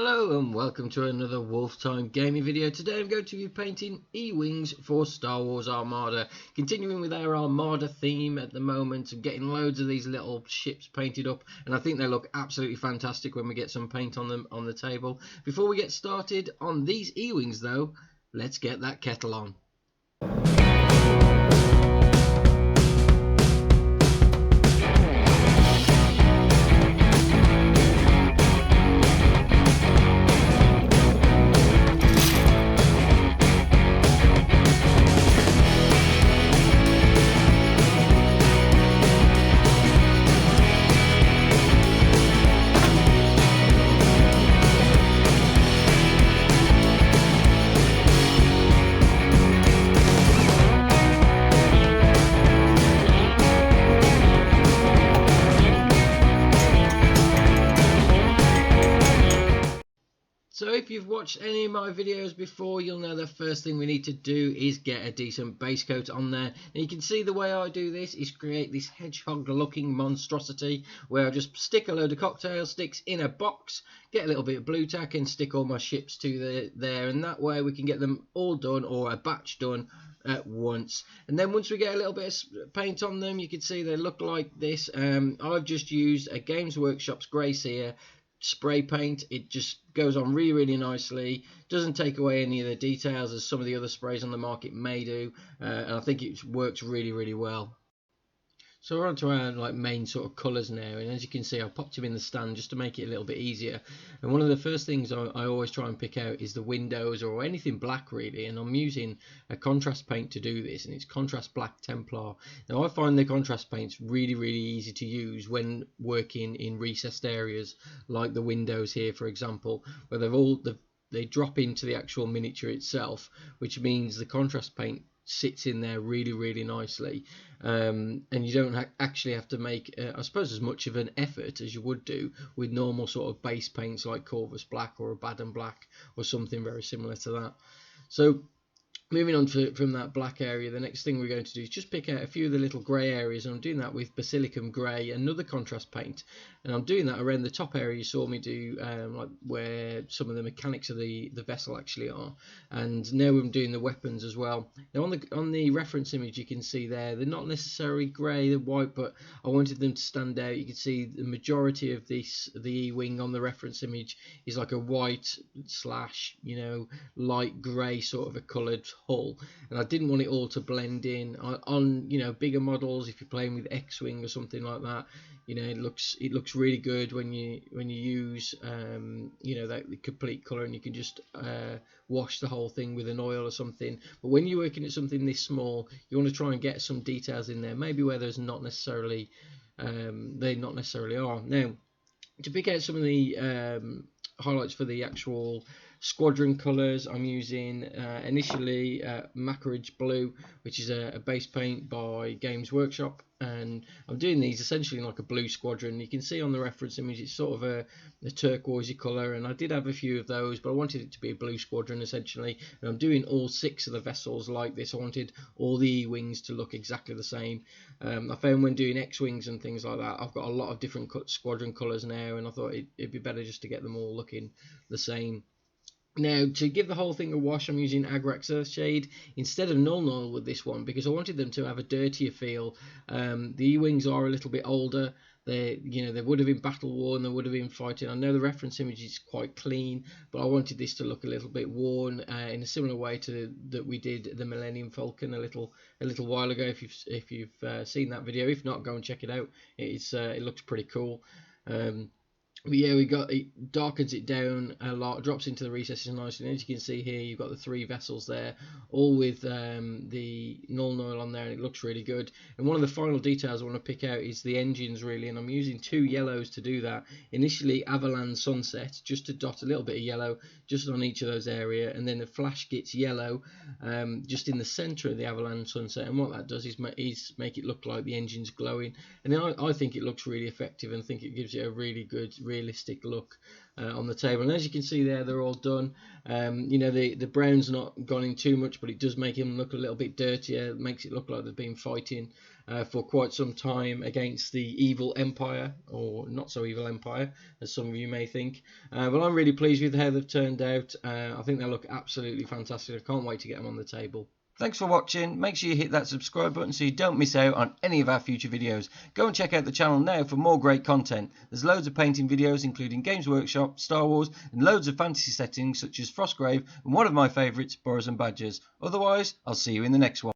Hello and welcome to another Wolftime gaming video. Today I'm going to be painting E-Wings for Star Wars Armada. Continuing with our Armada theme at the moment and getting loads of these little ships painted up, and I think they look absolutely fantastic when we get some paint on them on the table. Before we get started on these E-Wings though, let's get that kettle on. So if you've watched any of my videos before, you'll know the first thing we need to do is get a decent base coat on there. And you can see the way I do this is create this hedgehog looking monstrosity where I just stick a load of cocktail sticks in a box, get a little bit of blue tack and stick all my ships to there, and that way we can get them all done, or a batch done at once. And then once we get a little bit of paint on them, you can see they look like this. I've just used a Games Workshop's Grey Seer spray paint. It just goes on really nicely, doesn't take away any of the details as some of the other sprays on the market may do, and I think it works really well. So we're on to our main sort of colours now, and as you can see I've popped them in the stand just to make it a little bit easier. And one of the first things I always try and pick out is the windows or anything black really, and I'm using a contrast paint to do this, and it's Contrast Black Templar. Now I find the contrast paints really easy to use when working in recessed areas like the windows here for example, where they drop into the actual miniature itself, which means the contrast paint sits in there really nicely, and you don't actually have to make I suppose as much of an effort as you would do with normal sort of base paints like Corvus Black or Abaddon Black or something very similar to that. So moving on from that black area, the next thing we're going to do is just pick out a few of the little grey areas, and I'm doing that with Basilicum Grey, another contrast paint, and I'm doing that around the top area you saw me do, like where some of the mechanics of the vessel actually are. And now I'm doing the weapons as well. Now on the reference image you can see there, they're not necessarily grey, they're white, but I wanted them to stand out. You can see the majority of the E-Wing on the reference image is like a white slash, light grey sort of a coloured hull, and I didn't want it all to blend in. On bigger models, if you're playing with X-Wing or something like that, it looks really good when you use that the complete colour, and you can just wash the whole thing with an oil or something. But when you're working at something this small, you want to try and get some details in there, maybe where there's not necessarily they not necessarily are. Now to pick out some of the highlights for the actual squadron colours, I'm using initially Macaridge Blue, which is a base paint by Games Workshop, and I'm doing these essentially like a blue squadron. You can see on the reference image it's sort of a turquoisey colour, and I did have a few of those, but I wanted it to be a blue squadron essentially, and I'm doing all 6 of the vessels like this. I wanted all the E-Wings to look exactly the same. I found when doing X-Wings and things like that, I've got a lot of different squadron colours now, and I thought it'd be better just to get them all looking the same. Now, to give the whole thing a wash, I'm using Agrax Earthshade instead of Null Null with this one, because I wanted them to have a dirtier feel. The E-Wings are a little bit older. They would have been battle worn, they would have been fighting. I know the reference image is quite clean, but I wanted this to look a little bit worn in a similar way to that we did the Millennium Falcon a little while ago. If you've seen that video, if not, go and check it out. It looks pretty cool. But yeah, it darkens it down a lot, drops into the recesses nicely, and as you can see here, you've got the 3 vessels there, all with the Null Null on there, and it looks really good. And one of the final details I want to pick out is the engines really, and I'm using 2 yellows to do that. Initially Avalan Sunset, just to dot a little bit of yellow just on each of those areas, and then the flash gets yellow just in the centre of the Avalan Sunset, and what that does is make it look like the engine's glowing, and then I think it looks really effective, and think it gives it a really good realistic look on the table. And as you can see there, they're all done. The brown's not gone in too much, but it does make him look a little bit dirtier. It makes it look like they've been fighting. for quite some time against the evil empire, or not so evil empire, as some of you may think. But I'm really pleased with how they've turned out. I think they look absolutely fantastic. I can't wait to get them on the table. Thanks for watching. Make sure you hit that subscribe button so you don't miss out on any of our future videos. Go and check out the channel now for more great content. There's loads of painting videos including Games Workshop, Star Wars and loads of fantasy settings such as Frostgrave and one of my favourites, Boars and Badgers. Otherwise, I'll see you in the next one.